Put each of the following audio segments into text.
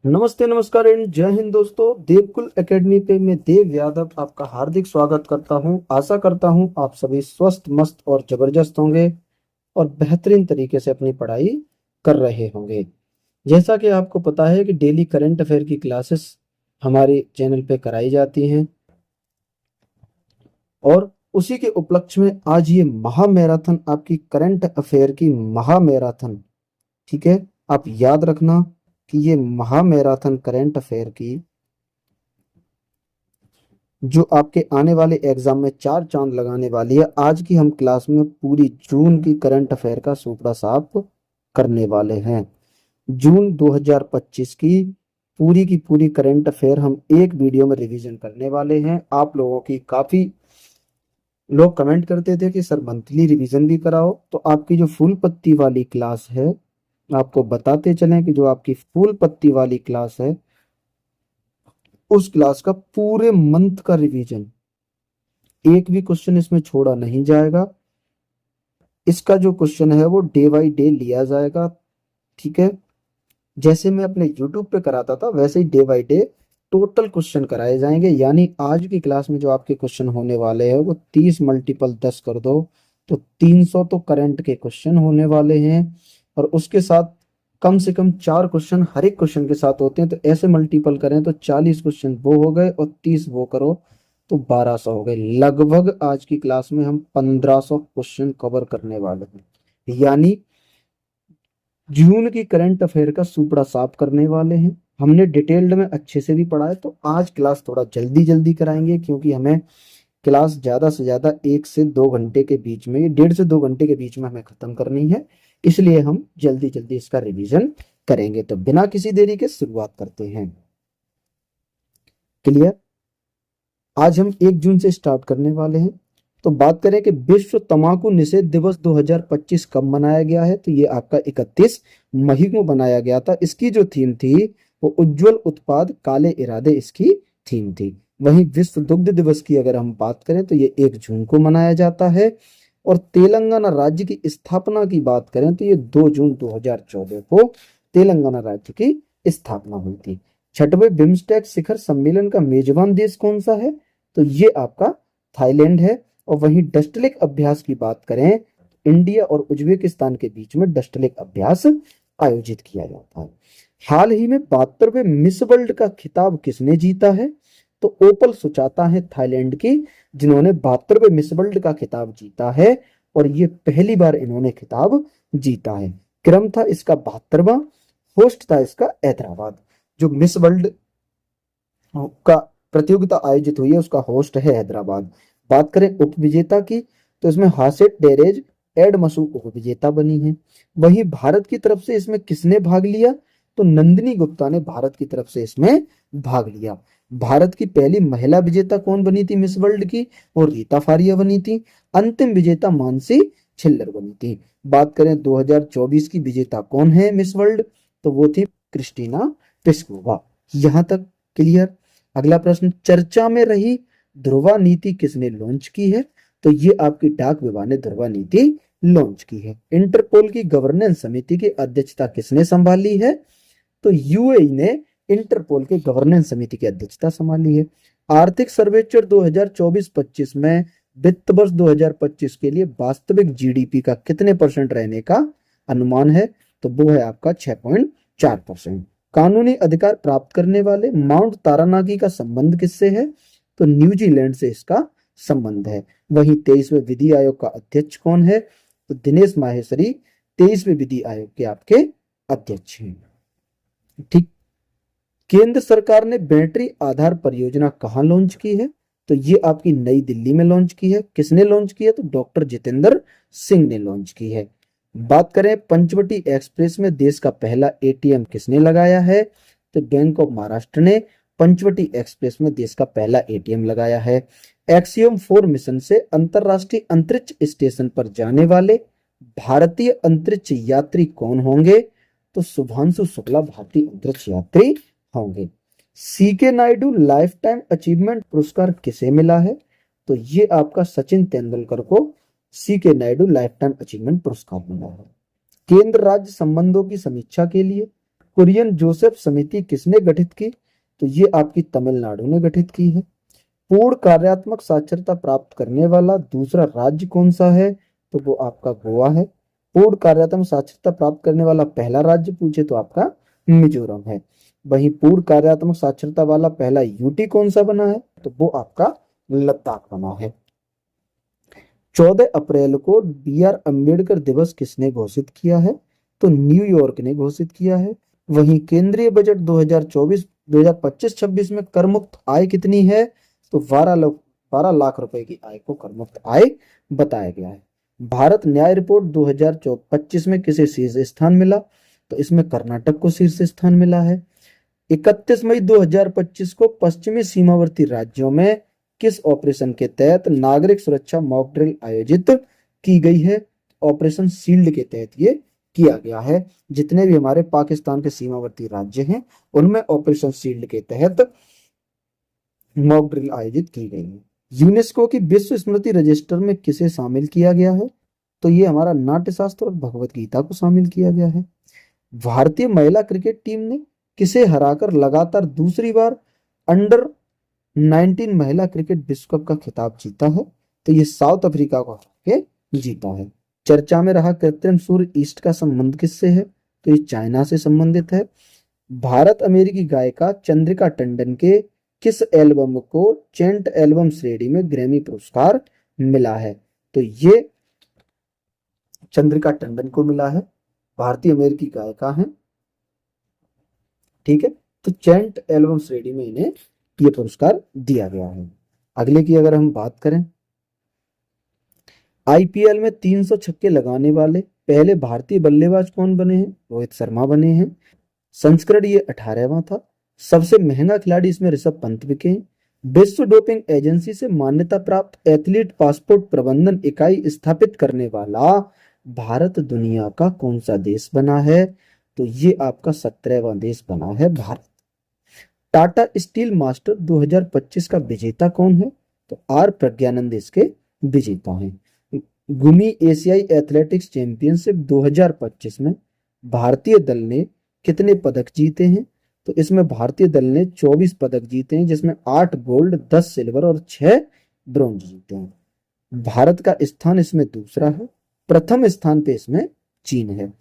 नमस्ते, नमस्कार एंड जय हिंद दोस्तों। देवकुल एकेडमी पे मैं देव यादव आपका हार्दिक स्वागत करता हूं। आशा करता हूं आप सभी स्वस्थ, मस्त और जबरदस्त होंगे और बेहतरीन तरीके से अपनी पढ़ाई कर रहे होंगे। जैसा कि आपको पता है कि डेली करंट अफेयर की क्लासेस हमारे चैनल पे कराई जाती हैं और उसी के उपलक्ष्य में आज ये महा मैराथन, आपकी करंट अफेयर की महा मैराथन, ठीक है। आप याद रखना कि ये महा मैराथन करंट अफेयर की जो आपके आने वाले एग्जाम में चार चांद लगाने वाली है। आज की हम क्लास में पूरी जून की करंट अफेयर का सूपड़ा साफ करने वाले हैं। जून 2025 की पूरी करंट अफेयर हम एक वीडियो में रिवीजन करने वाले हैं। आप लोगों की काफी लोग कमेंट करते थे कि सर मंथली रिवीजन भी कराओ, तो आपकी जो फुल पत्ती वाली क्लास है, आपको बताते चलें कि जो आपकी फुल पत्ती वाली क्लास है, उस क्लास का पूरे मंथ का रिवीजन, एक भी क्वेश्चन इसमें छोड़ा नहीं जाएगा। इसका जो क्वेश्चन है वो डे बाई डे लिया जाएगा, ठीक है। जैसे मैं अपने यूट्यूब पे कराता था वैसे ही day by day total question कराए जाएंगे। यानी आज की क्लास में जो आपके क्वेश्चन होने वाले हैं वो 30 मल्टीपल 10 कर दो तो 300 तो करंट के क्वेश्चन होने वाले हैं। और उसके साथ कम से कम चार क्वेश्चन हर एक क्वेश्चन के साथ होते हैं, तो ऐसे मल्टीपल करें तो 40 क्वेश्चन वो हो गए और 30 वो करो तो 1200 हो गए। लगभग आज की क्लास में हम 1500 क्वेश्चन कवर करने वाले हैं। यानी जून की करंट अफेयर का सुपड़ा साफ करने वाले हैं। हमने डिटेल्ड में अच्छे से भी पढ़ा है, तो आज क्लास थोड़ा जल्दी जल्दी कराएंगे क्योंकि हमें क्लास ज्यादा से ज्यादा 1 से 2 घंटे के बीच में, 1.5 से 2 घंटे के बीच में हमें खत्म करनी है। इसलिए हम जल्दी जल्दी इसका रिवीजन करेंगे। तो बिना किसी देरी के शुरुआत करते हैं। क्लियर। आज हम 1 जून से स्टार्ट करने वाले हैं। तो बात करें कि विश्व तंबाकू निषेध दिवस 2025 कब मनाया गया है, तो ये आपका 31 मई को बनाया गया था। इसकी जो थीम थी वो उज्जवल उत्पाद काले इरादे, इसकी थीम थी। वहीं विश्व दुग्ध दिवस की अगर हम बात करें तो ये 1 जून को मनाया जाता है। और तेलंगाना राज्य की स्थापना की बात करें तो ये 2 जून 2014 को तेलंगाना राज्य की स्थापना हुई थी। छठवें बिम्स्टेक शिखर सम्मेलन का मेजबान देश कौन सा है, तो ये आपका थाईलैंड है। और वहीं डस्टलेक अभ्यास की बात करें, इंडिया और उज्बेकिस्तान के बीच में डस्टलेक अभ्यास आयोजित किया जाता है। हाल ही में 72वें मिस वर्ल्ड का खिताब किसने जीता है, तो ओपल सुचाता है थाईलैंड की, जिन्होंने 72वें मिस वर्ल्ड का खिताब जीता है। और ये पहली बार इन्होंने खिताब जीता है। क्रम था इसका 72वां, होस्ट था इसका हैदराबाद। जो मिस वर्ल्ड का प्रतियोगिता आयोजित हुई है उसका होस्ट है हैदराबाद। बात करें उपविजेता की, तो इसमें हासित डेरेज एड मसू उपविजेता बनी है। वहीं भारत की तरफ से इसमें किसने भाग लिया, तो नंदिनी गुप्ता ने भारत की तरफ से इसमें भाग लिया। भारत की पहली महिला विजेता कौन बनी थी मिस वर्ल्ड की, और रीता फारिया बनी थी। अंतिम विजेता मानसी छिल्लर बनी थी। बात करें 2024 की विजेता कौन है मिस वर्ल्ड, तो वो थी क्रिस्टीना पिस्कोवा। यहां तक क्लियर। अगला प्रश्न, चर्चा में रही ध्रुवा नीति किसने लॉन्च की है, तो ये आपकी डाक विभाग ने ध्रुवा नीति लॉन्च की है। इंटरपोल की गवर्नेंस समिति की अध्यक्षता किसने संभाली है, तो यूएई ने इंटरपोल के गवर्नेंस समिति की अध्यक्षता संभाली है। आर्थिक सर्वेक्षण 2024-25 में वित्त वर्ष 2025 के लिए वास्तविक जीडीपी का कितने परसेंट रहने का अनुमान है, तो वो है आपका 6.4%। कानूनी अधिकार प्राप्त करने वाले माउंट तारानागी का संबंध किससे है, तो न्यूजीलैंड से इसका संबंध है। वहीं 23वें विधि आयोग का अध्यक्ष कौन है, तो दिनेश माहेश्वरी 23वें विधि आयोग के आपके अध्यक्ष हैं। ठीक। केंद्र सरकार ने बैटरी आधार परियोजना कहाँ लॉन्च की है, तो ये आपकी नई दिल्ली में लॉन्च की है। किसने लॉन्च की है, तो डॉक्टर जितेंद्र सिंह ने लॉन्च की है। बात करें पंचवटी एक्सप्रेस में देश का पहला एटीएम किसने लगाया है, तो बैंक ऑफ महाराष्ट्र ने पंचवटी एक्सप्रेस में देश का पहला एटीएम लगाया है। एक्सियम 4 मिशन से अंतरराष्ट्रीय अंतरिक्ष स्टेशन पर जाने वाले भारतीय अंतरिक्ष यात्री कौन होंगे, तो शुभांशु शुक्ला भारतीय अंतरिक्ष यात्री होंगे। CK Naidu life time achievement पुरस्कार किसे मिला है, तो ये आपका सचिन तेंदुलकर को CK Naidu life time achievement पुरस्कार मिला है। केंद्र राज्य संबंधों की समीक्षा के लिए कुरियन जोसेफ समिति किसने गठित की? तो ये आपकी तमिलनाडु ने गठित की है। पूर्ण कार्यात्मक साक्षरता प्राप्त करने वाला दूसरा राज्य कौन सा है? तो वो आपका गोवा है। पूर्ण कार्यात्मक साक्षरता प्राप्त करने वाला पहला राज्य पूछे तो आपका मिजोरम है। वहीं पूर्ण कार्यात्मक साक्षरता वाला पहला यूटी कौन सा बना है? तो वो आपका लद्दाख बना है। 14 अप्रैल को बी.आर. अम्बेडकर दिवस किसने घोषित किया है? तो न्यूयॉर्क ने घोषित किया है। वहीं केंद्रीय बजट 2025-26 में कर मुक्त आय कितनी है? तो 12 लाख रुपए की आय को कर मुक्त आय बताया गया है। भारत न्याय रिपोर्ट 2025 में किसे शीर्ष स्थान मिला? तो इसमें कर्नाटक को शीर्ष स्थान मिला है। 31 मई 2025 को पश्चिमी सीमावर्ती राज्यों में किस ऑपरेशन के तहत नागरिक सुरक्षा मॉक ड्रिल आयोजित की गई है? ऑपरेशन शील्ड के तहत ये किया गया है। जितने भी हमारे पाकिस्तान के सीमावर्ती राज्य हैं उनमें ऑपरेशन शील्ड के तहत मॉक ड्रिल आयोजित की गई है। यूनेस्को की विश्व स्मृति रजिस्टर में किसे शामिल किया गया है? तो ये हमारा नाट्य शास्त्र और भगवत गीता को शामिल किया गया है। भारतीय महिला क्रिकेट टीम ने किसे हराकर लगातार दूसरी बार अंडर 19 महिला क्रिकेट विश्व कप का खिताब जीता है? तो ये साउथ अफ्रीका को हरा के जीता है। चर्चा में रहा कृत्रिम सूर्य ईस्ट का संबंध किससे है? तो ये चाइना से संबंधित है। भारत अमेरिकी गायिका चंद्रिका टंडन के किस एल्बम को चेंट एल्बम श्रेणी में ग्रैमी पुरस्कार मिला है? तो ये चंद्रिका टंडन को मिला है, भारतीय अमेरिकी गायिका हैं, ठीक है। तो चेंट एल्बम श्रेणी में इन्हें ये पुरस्कार दिया गया है। अगले की अगर हम बात करें, आईपीएल में 300 छक्के लगाने वाले पहले भारतीय बल्लेबाज कौन बने हैं? रोहित शर्मा बने हैं। संस्करण ये 18वां था। सबसे महंगा खिलाड़ी इसमें ऋषभ पंत बिके हैं। विश्व डोपिंग एजेंसी से मान्यता प्राप्त एथलीट पासपोर्ट प्रबंधन इकाई स्थापित करने वाला भारत दुनिया का कौन सा देश बना है? तो ये आपका 17वां देश बना है भारत। टाटा स्टील मास्टर 2025 का विजेता कौन है? तो आर प्रज्ञानंद इसके विजेता हैं। गुमी एशियाई एथलेटिक्स चैंपियनशिप 2025 में भारतीय दल ने कितने पदक जीते हैं? तो इसमें भारतीय दल ने 24 पदक जीते हैं, जिसमें 8 गोल्ड, 10 सिल्वर और 6 ब्रॉन्ज जीते हैं। भारत का स्थान इसमें दूसरा है। प्रथम स्थान पे इसमें चीन है।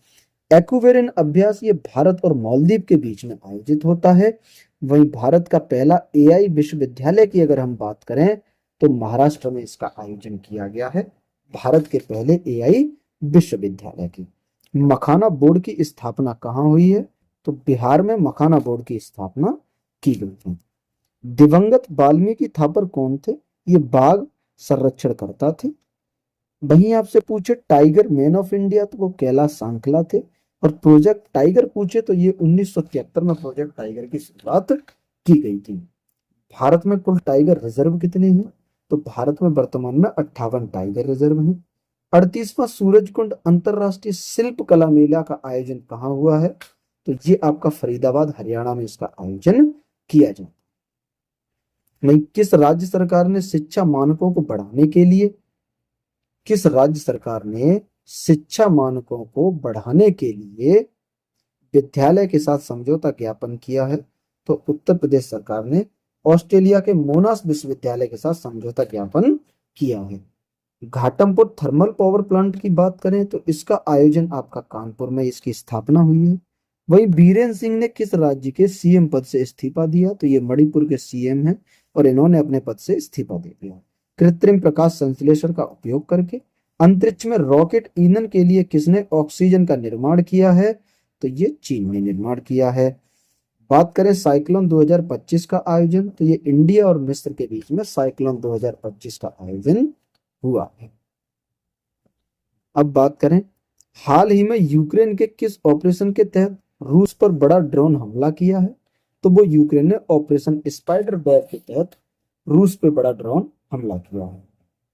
एक्वेरियन अभ्यास ये भारत और मालदीव के बीच में आयोजित होता है। वहीं भारत का पहला एआई विश्वविद्यालय की अगर हम बात करें तो महाराष्ट्र में इसका आयोजन किया गया है, भारत के पहले एआई विश्वविद्यालय की। मखाना बोर्ड की स्थापना कहाँ हुई है? तो बिहार में मखाना बोर्ड की स्थापना की गई थी। दिवंगत वाल्मीकि थापर कौन थे? ये बाघ संरक्षण करता थे। वहीं आपसे पूछे टाइगर मैन ऑफ इंडिया तो वो कैलाश सांकला थे। और प्रोजेक्ट टाइगर पूछे तो ये 1973 में प्रोजेक्ट टाइगर की शुरुआत की गई थी। भारत में कुल टाइगर रिजर्व कितने हैं? तो भारत में वर्तमान में 58 टाइगर रिजर्व हैं। 38वां सूरजकुंड अंतरराष्ट्रीय शिल्प कला मेला का आयोजन कहाँ हुआ है? तो ये आपका फरीदाबाद हरियाणा में इसका आयोजन किया जाता है। वहीं किस राज्य सरकार ने शिक्षा मानकों को बढ़ाने के लिए विद्यालय के साथ समझौता ज्ञापन किया है? तो उत्तर प्रदेश सरकार ने ऑस्ट्रेलिया के मोनास विश्वविद्यालय के साथ समझौता ज्ञापन किया है। घाटमपुर थर्मल पावर प्लांट की बात करें तो इसका आयोजन आपका कानपुर में इसकी स्थापना हुई है। वही बीरेन सिंह ने किस राज्य के सीएम पद से इस्तीफा दिया? तो ये मणिपुर के सीएम हैं और इन्होंने अपने पद से इस्तीफा दे दिया। कृत्रिम प्रकाश संश्लेषण का उपयोग करके अंतरिक्ष में रॉकेट ईंधन के लिए किसने ऑक्सीजन का निर्माण किया है? तो ये चीन ने निर्माण किया है। बात करें साइक्लोन 2025 का आयोजन, तो ये इंडिया और मिस्र के बीच में साइक्लोन 2025 का आयोजन हुआ है। अब बात करें हाल ही में यूक्रेन के किस ऑपरेशन के तहत रूस पर बड़ा ड्रोन हमला किया है? तो वो यूक्रेन ने ऑपरेशन स्पाइडर बैग के तहत रूस पे बड़ा ड्रोन हमला किया है।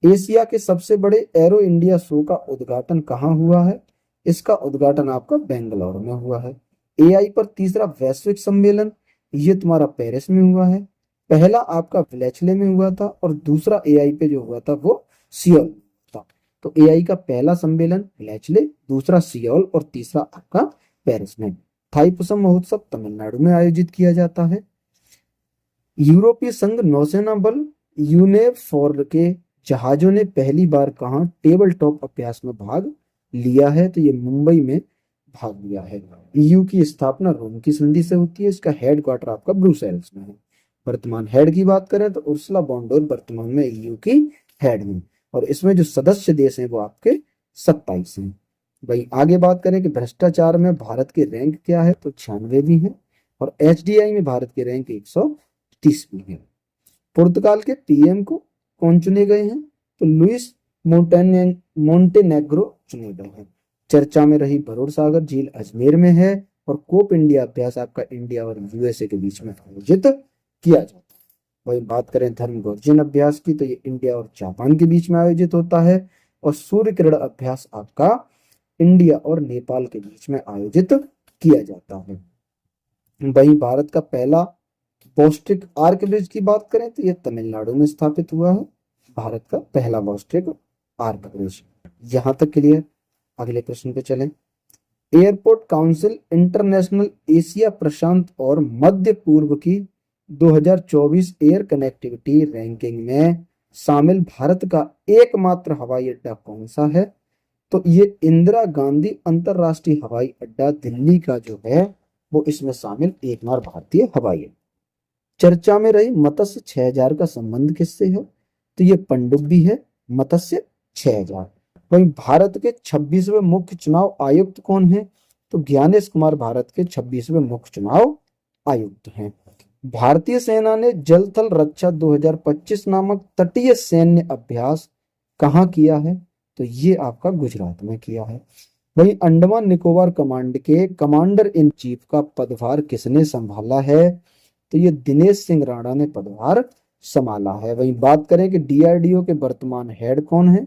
एशिया के सबसे बड़े एरो इंडिया शो का उद्घाटन कहाँ हुआ है? इसका उद्घाटन आपका बेंगलोर में हुआ है। एआई पर तीसरा वैश्विक सम्मेलन ये तुम्हारा पेरिस में हुआ है। पहला आपका विलेचले में हुआ था और दूसरा एआई पे जो हुआ था वो सियोल में था। तो एआई का पहला सम्मेलन विलेचले, दूसरा सियोल और तीसरा आपका पेरिस में। थाईपुसम महोत्सव तमिलनाडु में आयोजित किया जाता है। यूरोपीय संघ नौसेना बल यूनेफोर के जहाजों ने पहली बार कहाँ टेबल टॉप अभ्यास में भाग लिया है? तो ये मुंबई में भाग लिया है। ईयू की स्थापना रोम की संधि से होती है। इसका हेडक्वार्टर आपका ब्रुसेल्स में है। वर्तमान हेड की बात करें तो उर्सुला वॉन वर्तमान में ईयू की हेड में, और इसमें जो सदस्य देश हैं वो आपके 27 हैं। भाई आगे बात करें कि भ्रष्टाचार में भारत की रैंक क्या है? तो 96वीं है। और एचडीआई में भारत की रैंक 130वीं है। पुर्तगाल के पीएम को कौन चुने गए हैं? तो लुइस मोंटेनेग्रो चुने गए हैं। चर्चा में रही भरोड़ सागर झील अजमेर में है। और कोप इंडिया अभ्यास आपका इंडिया और यूएसए के बीच में आयोजित किया जाता है। वही बात करें धर्म गर्जन अभ्यास की, तो ये इंडिया और जापान के बीच में आयोजित होता है। और सूर्य किरण अभ्यास आपका इंडिया और नेपाल के बीच में आयोजित किया जाता है। वही भारत का पहला बॉस्ट्रिक आर्क ब्रिज की बात करें तो यह तमिलनाडु में स्थापित हुआ है। भारत का पहला बॉस्ट्रिक आर्क ब्रिज। यहां तक क्लियर। अगले प्रश्न पे चलें। एयरपोर्ट काउंसिल इंटरनेशनल एशिया प्रशांत और मध्य पूर्व की 2024 एयर कनेक्टिविटी रैंकिंग में शामिल भारत का एकमात्र हवाई अड्डा कौन सा है? तो ये इंदिरा गांधी अंतरराष्ट्रीय हवाई अड्डा दिल्ली का जो है वो इसमें शामिल एकमात्र भारतीय हवाई अड्डा। चर्चा में रही मत्स्य 6000 का संबंध किससे है? तो ये पनडुब्बी है मत्स्य 6000। वहीं भारत के 26वें मुख्य चुनाव आयुक्त कौन है? तो ज्ञानेश कुमार भारत के 26वें मुख्य चुनाव आयुक्त हैं। भारतीय सेना ने जल थल रक्षा 2025 नामक तटीय सैन्य अभ्यास कहाँ किया है? तो ये आपका गुजरात में किया है। वहीं अंडमान निकोबार कमांड के कमांडर इन चीफ का पदभार किसने संभाला है? तो ये दिनेश सिंह राणा ने पदभार संभाला है। वहीं बात करें कि डीआरडीओ के वर्तमान हेड कौन है?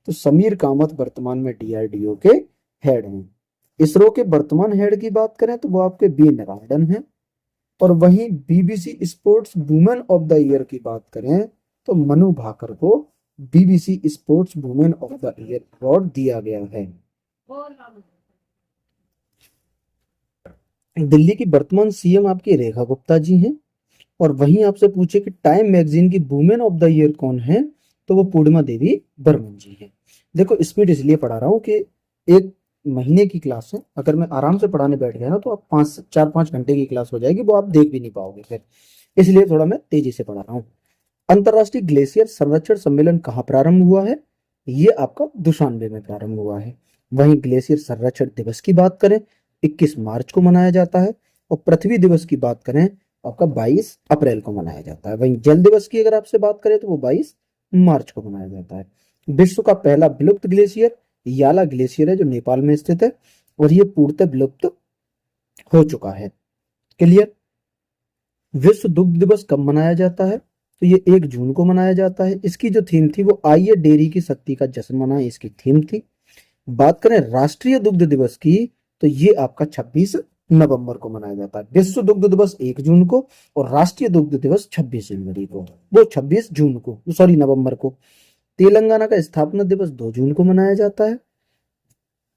तो समीर कामत वर्तमान में डीआरडीओ के हेड हैं। इसरो के वर्तमान हेड की बात करें तो वो आपके बी नारायणन हैं। और वहीं BBC sports women of the year की बात करें तो मनु भाकर को BBC sports women of the year award दिया गया है। दिल्ली की वर्तमान सीएम आपकी रेखा गुप्ता जी हैं। और वहीं आपसे पूछे कि टाइम मैगजीन की वुमेन ऑफ द ईयर कौन है? तो वो पूर्णिमा देवी बर्मन जी हैं। देखो स्पीड इसलिए पढ़ा रहा हूँ कि एक महीने की क्लास है, अगर मैं आराम से पढ़ाने बैठ गया ना तो आप 4-5 घंटे की क्लास हो जाएगी, वो आप देख भी नहीं पाओगे फिर, इसलिए थोड़ा मैं तेजी से पढ़ा रहा हूँ। अंतरराष्ट्रीय ग्लेशियर संरक्षण सम्मेलन कहाँ प्रारंभ हुआ है? ये आपका दुशानबे में प्रारंभ हुआ है। वहीं ग्लेशियर संरक्षण दिवस की बात करें 21 मार्च को मनाया जाता है। और पृथ्वी दिवस की बात करें आपका 22 अप्रैल को मनाया जाता है। वहीं जल दिवस की अगर आपसे बात करें तो वो 22 मार्च को मनाया जाता है। विश्व का पहला विलुप्त ग्लेशियर याला ग्लेशियर है जो नेपाल में स्थित है, और ये पूर्णतः विलुप्त हो चुका है। क्लियर। विश्व दुग्ध दिवस कब मनाया जाता है? तो ये 1 जून को मनाया जाता है। इसकी जो थीम थी वो आइए डेयरी की शक्ति का जश्न मनाएं, इसकी थीम थी। बात करें राष्ट्रीय दुग्ध दिवस की तो ये आपका 26 नवंबर को मनाया जाता है। विश्व दुग्ध दिवस 1 जून को और राष्ट्रीय दुग्ध दिवस 26 जनवरी को, वो 26 जून को, सॉरी नवंबर को। तेलंगाना का स्थापना दिवस 2 जून को मनाया जाता है।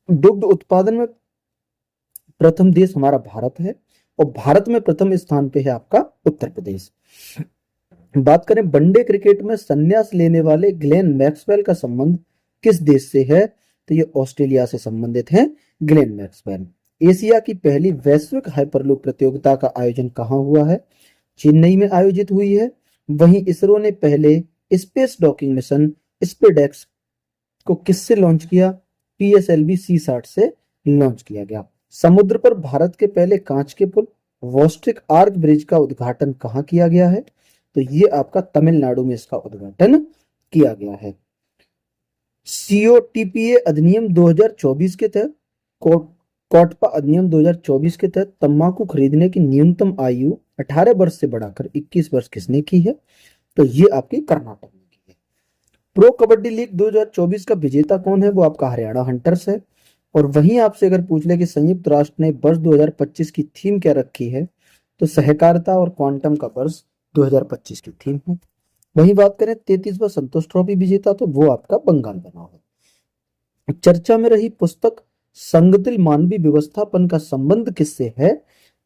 दुग्ध उत्पादन में प्रथम देश हमारा भारत है, और भारत में प्रथम स्थान पे है आपका उत्तर प्रदेश। बात करें वनडे क्रिकेट में संन्यास लेने वाले ग्लेन मैक्सवेल का संबंध किस देश से है? तो ये ऑस्ट्रेलिया से संबंधित है ग्लेन मैक्सवेल। एशिया की पहली वैश्विक हाइपरलूप प्रतियोगिता का आयोजन कहाँ हुआ है? चेन्नई में आयोजित हुई है। वहीं इसरो ने पहले स्पेस डॉकिंग मिशन स्पेडेक्स को किससे लॉन्च किया? PSLV C60 से लॉन्च किया गया। समुद्र पर भारत के पहले कांच के पुल वॉस्ट्रिक आर्क ब्रिज का उद्घाटन कहाँ किया गया है? तो ये आपका तमिलनाडु में इसका उद्घाटन किया गया है। COTPA अधिनियम 2024 के तहत कोटपा अधिनियम 2024 के तहत तंबाकू खरीदने की न्यूनतम आयु 18 वर्ष से बढ़ाकर 21 वर्ष किसने की है? तो ये आपकी कर्नाटक में की है। प्रो कबड्डी लीग 2024 का विजेता कौन है? वो आपका हरियाणा हंटर्स है। और वहीं आपसे अगर पूछ ले कि संयुक्त राष्ट्र ने वर्ष 2025 की थीम क्या रखी है? तो सहकारिता और क्वांटम का वर्ष 2025 की थीम है। वहीं बात करें 33वां संतोष ट्रॉफी विजेता तो वो आपका बंगाल बना है। चर्चा में रही पुस्तक संगतिल मानवीय व्यवस्थापन का संबंध किससे है?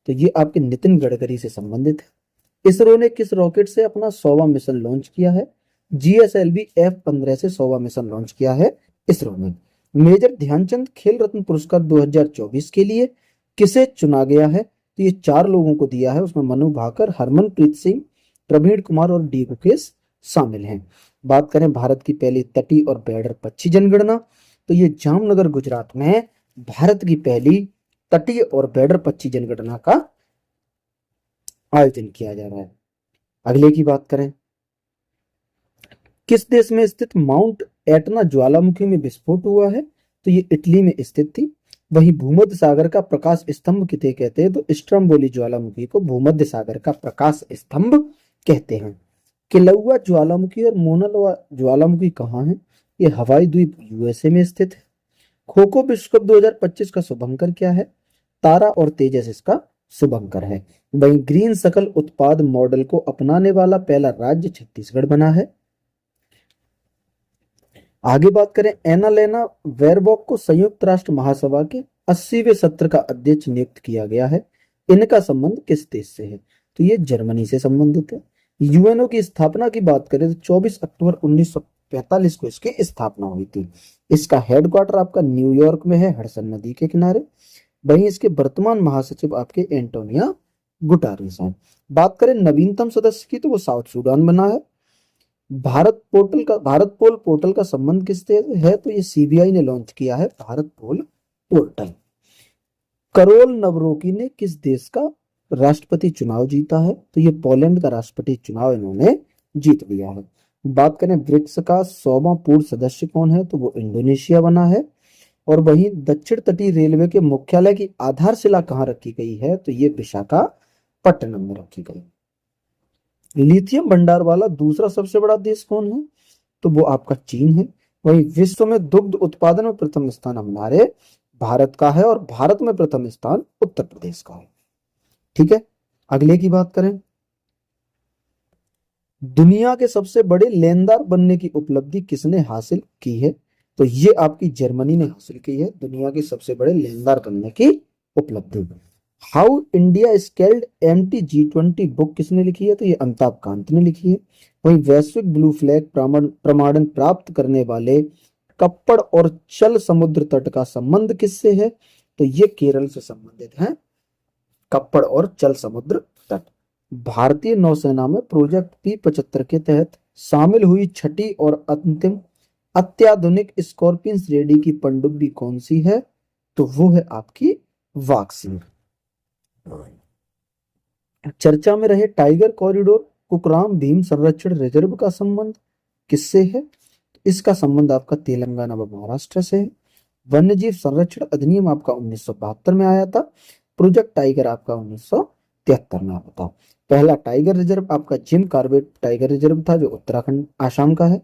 तो ये आपके नितिन गडकरी से संबंधित है। इसरो ने किस रॉकेट से अपना 100वां मिशन लॉन्च किया है? GSLV F-15 से 100वां मिशन लॉन्च किया है इसरो ने। मेजर ध्यानचंद खेल रत्न पुरस्कार 2024 के लिए किसे चुना गया है? तो ये 4 लोगों को दिया है, उसमें मनु भाकर, हरमनप्रीत सिंह, प्रवीण कुमार और डी गुकेश शामिल हैं। बात करें भारत की पहली तटीय और बैडर पक्षी जनगणना, तो ये जामनगर गुजरात में भारत की पहली तटीय और बैडर पक्षी जनगणना का आयोजन किया जा रहा है। अगले की बात करें, किस देश में स्थित माउंट एटना ज्वालामुखी में विस्फोट हुआ है? तो ये इटली में स्थित थी। वही भूमध्य सागर का प्रकाश स्तंभ किसे कहते हैं? तो स्ट्रम्बोली ज्वालामुखी को भूमध्य सागर का प्रकाश स्तंभ कहते हैं। किलौआ ज्वालामुखी और मोना लोआ ज्वालामुखी कहाँ है? ये हवाई द्वीप USA में स्थित है। खो खो विश्व कप 2025 का शुभंकर क्या है? तारा और तेजस इसका शुभंकर है। वहीं ग्रीन सकल उत्पाद मॉडल को अपनाने वाला पहला राज्य छत्तीसगढ़ बना है। आगे बात करें, एनालेना वेरबॉक को संयुक्त राष्ट्र महासभा के 80वें सत्र का अध्यक्ष नियुक्त किया गया है। इनका संबंध किस देश से है? तो ये जर्मनी से संबंधित है। यूएनओ की स्थापना की बात करें तो 24 अक्टूबर 1945 को इसकी स्थापना हुई थी। इसका हेडक्वार्टर आपका न्यूयॉर्क में है, हडसन नदी के किनारे। वहीं इसके वर्तमान महासचिव आपके एंटोनिया गुटारेस हैं। बात करें नवीनतम सदस्य की, तो वो साउथ सूडान बना है। भारत पोल पोर्टल का संबंध किससे है? तो ये CBI ने लॉन्च किया है भारत पोल पोर्टल। करोल नवरोकी ने किस देश का राष्ट्रपति चुनाव जीता है? तो ये पोलैंड का राष्ट्रपति चुनाव इन्होंने जीत लिया है। बात करें ब्रिक्स का 100वां पूर्व सदस्य कौन है? तो वो इंडोनेशिया बना है। और वहीं दक्षिण तटीय रेलवे के मुख्यालय की आधारशिला कहाँ रखी गई है? तो ये विशाखापट्टनम में रखी गई। लिथियम भंडार वाला दूसरा सबसे बड़ा देश कौन है? तो वो आपका चीन है। वहीं विश्व में दुग्ध उत्पादन में प्रथम स्थान हमारे भारत का है और भारत में प्रथम स्थान उत्तर प्रदेश का है। ठीक है, अगले की बात करें, दुनिया के सबसे बड़े लेनदार बनने की उपलब्धि किसने हासिल की है? तो ये आपकी जर्मनी ने हासिल की है दुनिया के सबसे बड़े लेनदार बनने की उपलब्धि। How India scaled empty G20 book किसने लिखी है? तो ये अमिताभ कांत ने लिखी है। वहीं वैश्विक ब्लू फ्लैग प्रमाणन प्राप्त करने वाले कप्पड़ और चल समुद्र तट का संबंध किससे है? तो ये केरल से संबंधित है, कप्पड़ और चल समुद्र तट। भारतीय नौसेना में प्रोजेक्ट P-75 के तहत शामिल हुई छठी और अंतिम अत्याधुनिक स्कॉर्पियन श्रेणी की पनडुब्बी कौन सी है? तो वो है आपकी वाक्सिंग। चर्चा में रहे टाइगर कॉरिडोर कुकराम भीम संरक्षण रिजर्व का संबंध किससे है? इसका संबंध आपका तेलंगाना व महाराष्ट्र से है। वन्यजीव संरक्षण अधिनियम आपका 1972 में आया था। प्रोजेक्ट टाइगर आपका 1973 में आया था। पहला टाइगर रिजर्व आपका जिम कॉर्बेट टाइगर रिजर्व था, जो उत्तराखंड आसाम का है।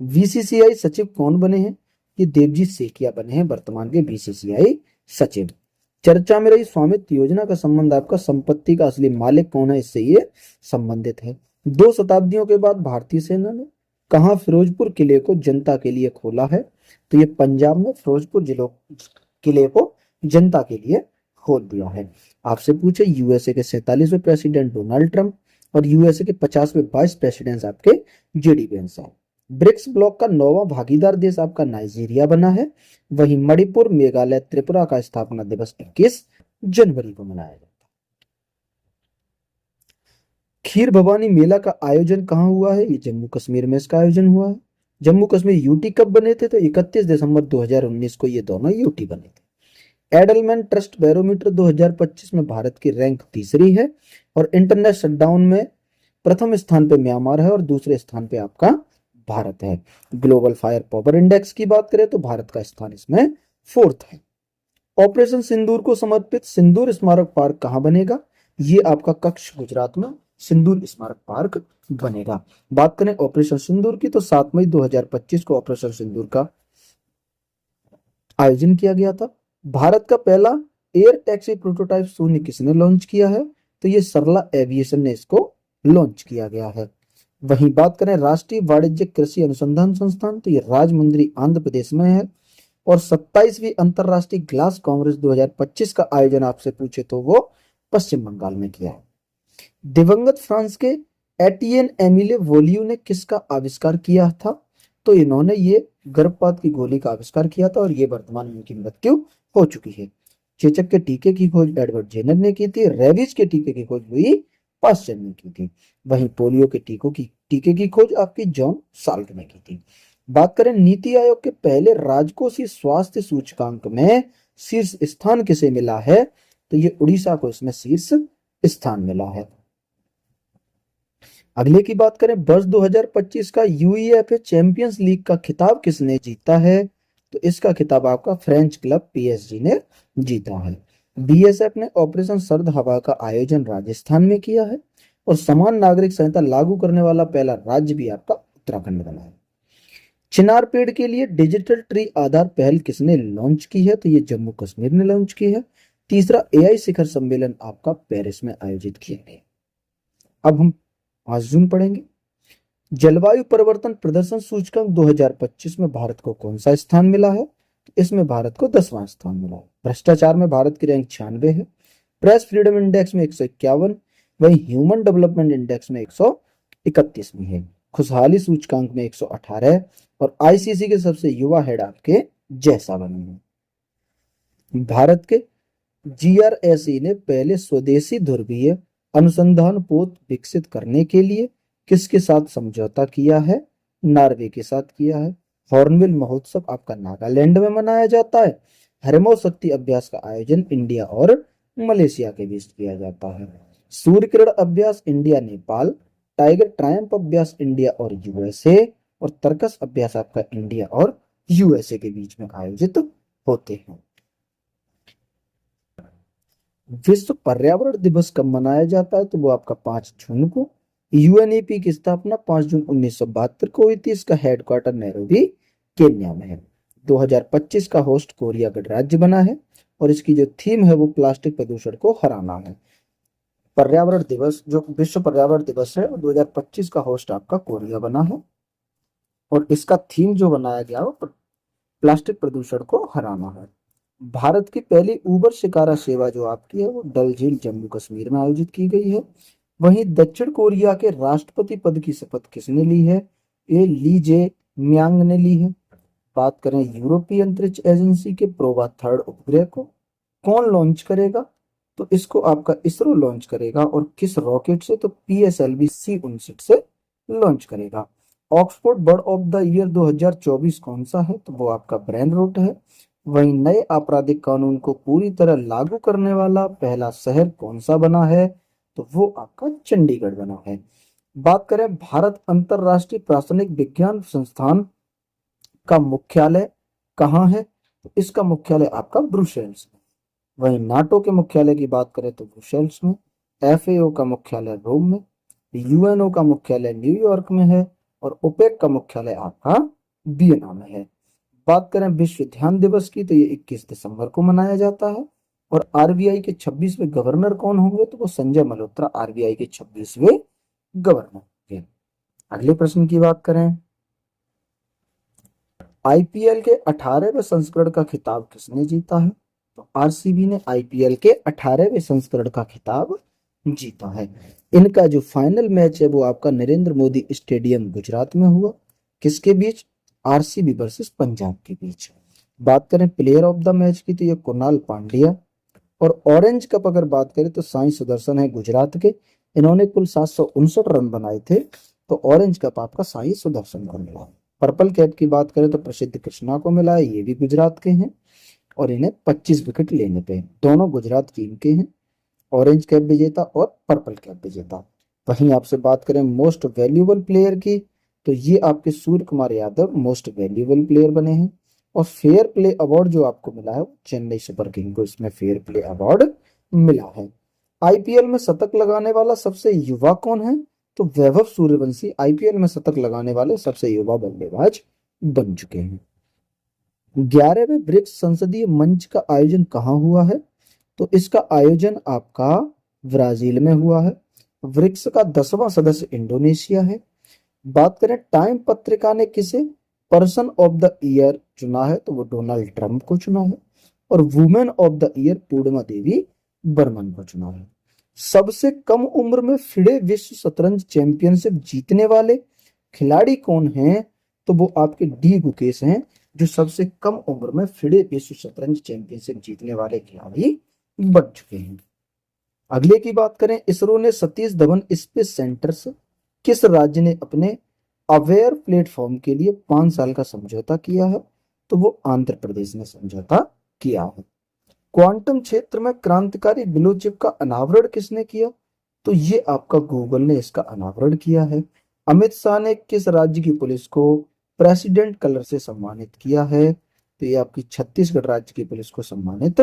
VCCI सचिव कौन बने हैं? ये देवजीत सेठिया बने हैं वर्तमान के VCCI सचिव। चर्चा में रही स्वामित्व योजना का संबंध आपका संपत्ति का असली मालिक कौन है, इससे ये संबंधित है। 2 शताब्दियों के बाद भारतीय सेना ने कहाँ फिरोजपुर किले को जनता के लिए खोला है? तो ये पंजाब में फिरोजपुर किले को जनता के लिए खोल दिया है। आपसे पूछे USA के 47वें प्रेसिडेंट डोनाल्ड ट्रंप और USA के 50वें वाइस प्रेसिडेंट आपके JD वेंस हैं। ब्रिक्स ब्लॉक का 9वां भागीदार देश आपका नाइजीरिया बना है। वहीं मणिपुर, मेघालय, त्रिपुरा का स्थापना दिवस 21 जनवरी को मनाया जाता है। खीर भवानी मेला का आयोजन कहाँ हुआ है? ये जम्मू कश्मीर में इसका आयोजन हुआ है। जम्मू कश्मीर UT कब बने थे? तो 31 दिसंबर 2019 को ये दोनों UT बने थे। एडलमैन ट्रस्ट बैरोमीटर 2025 में भारत की रैंक तीसरी है और इंटरनेट शटडाउन में प्रथम स्थान पे म्यांमार है और दूसरे स्थान पे आपका भारत है। ग्लोबल फायर पावर इंडेक्स की बात करें तो भारत का स्थान इसमें 4th है। ऑपरेशन सिंदूर को समर्पित सिंदूर स्मारक पार्क कहाँ बनेगा? ये आपका कच्छ गुजरात में सिंदूर स्मारक पार्क बनेगा। बात करें ऑपरेशन सिंदूर की तो 7 मई 2025 को ऑपरेशन सिंदूर का आयोजन किया गया था। भारत का पहला एयर टैक्सी प्रोटोटाइप शून्य किसने लॉन्च किया है? तो ये सरला एविएशन ने इसको लॉन्च किया गया है। वहीं बात करें राष्ट्रीय वाणिज्यिक कृषि अनुसंधान संस्थान, तो ये राजमुंद्री आंध्र प्रदेश में है। और 27वीं अंतरराष्ट्रीय ग्लास कांग्रेस 2025 का आयोजन आपसे पूछे तो वो पश्चिम बंगाल में किया है। दिवंगत फ्रांस के एटियन एमिले वोलियू ने किसका आविष्कार किया था? तो इन्होंने ये गर्भपात की गोली का आविष्कार किया था और ये वर्तमान में इनकी मृत्यु हो चुकी है। चेचक के टीके की खोज एडवर्ड जेनर ने की थी। रेबीज के टीके की खोज लुई पास्चर ने की थी। वहीं पोलियो के टीके की खोज आपकी जॉन साल्क ने की थी। बात करें नीति आयोग के पहले राजकोषीय स्वास्थ्य सूचकांक में शीर्ष स्थान किसे मिला है? तो ये उड़ीसा को इसमें शीर्ष स्थान मिला है। अगले की बात करें, वर्ष 2025 का यूईएफए चैंपियंस लीग का खिताब किसने जीता है? तो इसका खिताब आपका फ्रेंच क्लब पीएसजी ने जीता है। बीएसएफ ने ऑपरेशन सर्द हवा का आयोजन राजस्थान में किया है और समान नागरिक संहिता लागू करने वाला पहला राज्य भी आपका उत्तराखंड बना है। चिनार पेड़ के लिए डिजिटल ट्री आधार पहल किसने लॉन्च की है? तो ये जम्मू कश्मीर ने लॉन्च की है। तीसरा एआई शिखर सम्मेलन आपका पेरिस में आयोजित किया गया। अब हम 5 जून पढ़ेंगे। जलवायु परिवर्तन प्रदर्शन सूचकांक 2025 में भारत को कौन सा स्थान मिला है? तो इसमें भारत को 10वां स्थान मिला है। भ्रष्टाचार में भारत की रैंक 96 है। प्रेस फ्रीडम इंडेक्स में 151, वहीं ह्यूमन डेवलपमेंट इंडेक्स में 131 है। खुशहाली सूचकांक में 118 और आईसीसी के सबसे युवा हेड आपके जैसा बने हैं। भारत के जीआरएसई ने पहले स्वदेशी ध्रुवीय अनुसंधान पोत विकसित करने के लिए किसके साथ समझौता किया है? नॉर्वे के साथ किया है। हॉर्नबिल महोत्सव आपका नागालैंड में मनाया जाता है। हरमो शक्ति अभ्यास का आयोजन इंडिया और मलेशिया के बीच किया जाता है। सूर्य किरण अभ्यास इंडिया नेपाल, टाइगर ट्रायम्फ अभ्यास इंडिया और यूएसए और तर्कस अभ्यास आपका इंडिया और यूएसए के बीच में आयोजित होते हैं। विश्व पर्यावरण दिवस कब मनाया जाता है? तो वो आपका 5 जून को। यूएनईपी की स्थापना 5 जून 1972 को हुई थी। इसका हेडक्वार्टर नैरोबी केन्या में है। 2025 का होस्ट कोरिया गणराज्य बना है और इसकी जो थीम है वो प्लास्टिक प्रदूषण को हराना है। पर्यावरण दिवस जो विश्व पर्यावरण दिवस है 2025 का होस्ट आपका कोरिया बना है और इसका थीम जो बनाया गया वो प्लास्टिक प्रदूषण को हराना है। भारत की पहली उबर शिकारा सेवा जो आपकी है वो डल झील जम्मू कश्मीर में आयोजित की गई है। वहीं दक्षिण कोरिया के राष्ट्रपति पद की शपथ किसने ली है? ये ली जे म्यांग ने ली है। बात करें यूरोपीय अंतरिक्ष एजेंसी के प्रोबा 3 उपग्रह को कौन लॉन्च करेगा? तो इसको आपका इसरो लॉन्च करेगा और किस रॉकेट से? तो पीएसएलवी C-59 से लॉन्च करेगा। Oxford bird of the year 2024 कौन सा है? तो वो आपका ब्रेन रूट है। वहीं नए आपराधिक कानून को पूरी तरह लागू करने वाला पहला शहर कौन सा बना है? तो वो आपका चंडीगढ़ बना है। बात करें भारत अंतरराष्ट्रीय प्रासनिक विज्ञान संस्थान का मुख्यालय कहाँ है? तो इसका मुख्यालय आपका ब्रुसेल्स में। वहीं नाटो के मुख्यालय की बात करें तो ब्रुसेल्स में। एफएओ का मुख्यालय रोम में। यूएनओ का मुख्यालय न्यूयॉर्क में है और ओपेक का मुख्यालय आपका वियना में है। बात करें विश्व ध्यान दिवस की तो ये 21 दिसंबर को मनाया जाता है और आरबीआई के 26वें गवर्नर कौन होंगे? तो वो संजय मल्होत्रा आरबीआई के 26वें गवर्नर होंगे। अगले प्रश्न की बात करें, आईपीएल के 18वें संस्करण का खिताब किसने जीता है? तो आरसीबी ने आईपीएल के 18वें संस्करण का खिताब जीता है। इनका जो फाइनल मैच है वो आपका नरेंद्र मोदी स्टेडियम गुजरात में हुआ। किसके बीच? आरसीबी वर्सेस पंजाब के बीच। बात करें प्लेयर ऑफ द मैच की तो ये कुणाल पांड्या और ऑरेंज कप अगर बात करें तो साई सुदर्शन है गुजरात के। इन्होंने कुल 759 रन बनाए थे तो ऑरेंज कप आपका साई सुदर्शन को मिला। पर्पल कैप की बात करें तो प्रसिद्ध कृष्णा को मिला है, ये भी गुजरात के हैं और इन्हें 25 विकेट लेने पे। दोनों गुजरात टीम के हैं, ऑरेंज कैप विजेता और पर्पल कैप विजेता। वहीं आपसे बात करें मोस्ट वैल्यूएबल प्लेयर की तो ये आपके Suryakumar Yadav most valuable player बने हैं और फेयर प्ले अवार्ड जो आपको मिला है वो चेन्नई सुपर किंग को इसमें फेयर प्ले अवार्ड मिला है। आईपीएल में शतक लगाने वाला सबसे युवा कौन है? तो वैभव सूर्यवंशी आईपीएल में शतक लगाने वाले सबसे युवा बल्लेबाज बन चुके हैं। 11वें ब्रिक्स संसदीय मंच का आयोजन कहाँ हुआ है? तो इसका आयोजन आपका ब्राजील में हुआ है। ब्रिक्स का 10वां सदस्य इंडोनेशिया है। बात करें टाइम पत्रिका ने किसे पर्सन ऑफ द ईयर चुना है तो वो डोनाल्ड ट्रंप को चुना है, और वुमेन ऑफ द ईयर पूर्णिमा देवी बर्मन को चुना है। सबसे कम उम्र में फिडे विश्व शतरंज चैंपियनशिप जीतने वाले खिलाड़ी कौन हैं? तो वो आपके डी गुकेश हैं, जो सबसे कम उम्र में फिडे विश्व शतरंज चैंपियनशिप जीतने वाले खिलाड़ी बन चुके हैं। अगले की बात करें, इसरो ने सतीश धवन स्पेस सेंटर से किस राज्य ने अपने अवेयर प्लेटफॉर्म के लिए 5 साल का समझौता किया है? तो वो आंध्र प्रदेश ने समझौता किया है। क्वांटम क्षेत्र में क्रांतिकारी ब्लू चिप का अनावरण किसने किया? तो ये आपका गूगल ने इसका अनावरण किया है। अमित शाह ने किस राज्य की पुलिस को प्रेसिडेंट कलर से सम्मानित किया है? तो ये आपकी छत्तीसगढ़ राज्य की पुलिस को सम्मानित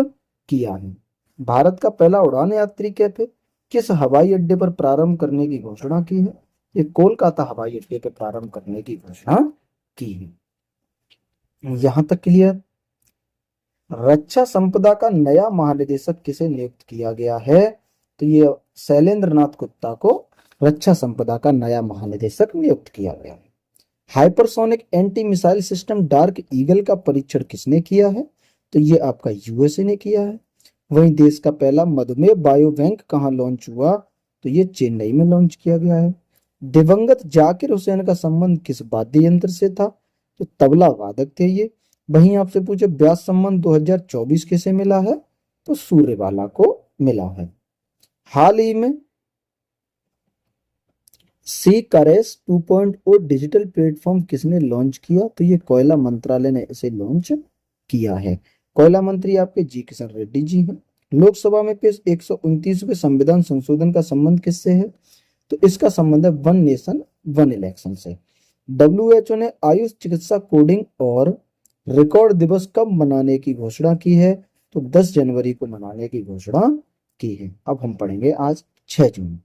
किया है। भारत का पहला उड़ान यात्री कैफे किस हवाई अड्डे पर प्रारंभ करने की घोषणा की है? ये कोलकाता हवाई अड्डे पर प्रारंभ करने की घोषणा की है। यहां तक क्लियर? रक्षा संपदा का नया महानिदेशक किसे नियुक्त किया गया है? तो ये शैलेंद्र नाथ गुप्ता को रक्षा संपदा का नया महानिदेशक नियुक्त किया गया है। Hypersonic anti missile system dark eagle का परीक्षण किसने किया है? तो ये आपका यूएसए ने किया है। वहीं देश का पहला मधुमेह बायो बैंक कहाँ लॉन्च हुआ? तो ये चेन्नई में लॉन्च किया गया है। दिवंगत जाकिर हुसैन का संबंध किस वाद्य यंत्र से था? तो तबला वादक थे ये। वहीं आपसे पूछे व्यास सम्मान 2024 किसे मिला है? तो सूर्यवाला को मिला है। हाल ही में सी करेस 2.0 डिजिटल प्लेटफॉर्म किसने लॉन्च किया? तो ये कोयला मंत्रालय ने इसे लॉन्च किया है। कोयला मंत्री आपके जी किशन रेड्डी जी हैं। लोकसभा में पेश 129वें संविधान संशोधन का संबंध किससे है? तो इसका संबंध है वन नेशन वन इलेक्शन से। WHO ने आयुष चिकित्सा कोडिंग और रिकॉर्ड दिवस कब मनाने की घोषणा की है? तो 10 जनवरी को मनाने की घोषणा की है। अब हम पढ़ेंगे आज 6 जून।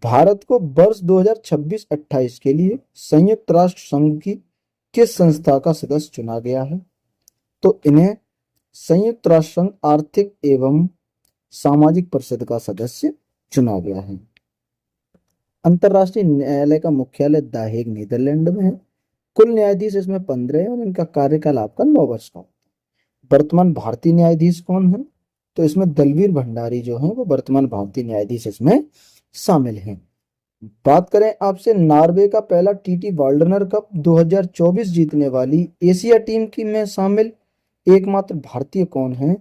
भारत को वर्ष 2026-28 के लिए संयुक्त राष्ट्र संघ की किस संस्था का सदस्य चुना गया है? तो इन्हें संयुक्त राष्ट्र संघ आर्थिक एवं सामाजिक परिषद का सदस्य चुना गया है। अंतरराष्ट्रीय न्यायालय का मुख्यालय द हेग नीदरलैंड में है। कुल न्यायाधीश इसमें 15 है और इनका कार्यकाल आपका 9 वर्ष का होता है। वर्तमान भारतीय न्यायाधीश कौन है? तो इसमें दलवीर भंडारी जो है वो वर्तमान भारतीय न्यायाधीश इसमें शामिल हैं। बात करें आपसे, नॉर्वे का पहला टीटी वाल्डनर कप 2024 जीतने वाली एशिया टीम की में शामिल एकमात्र भारतीय कौन है?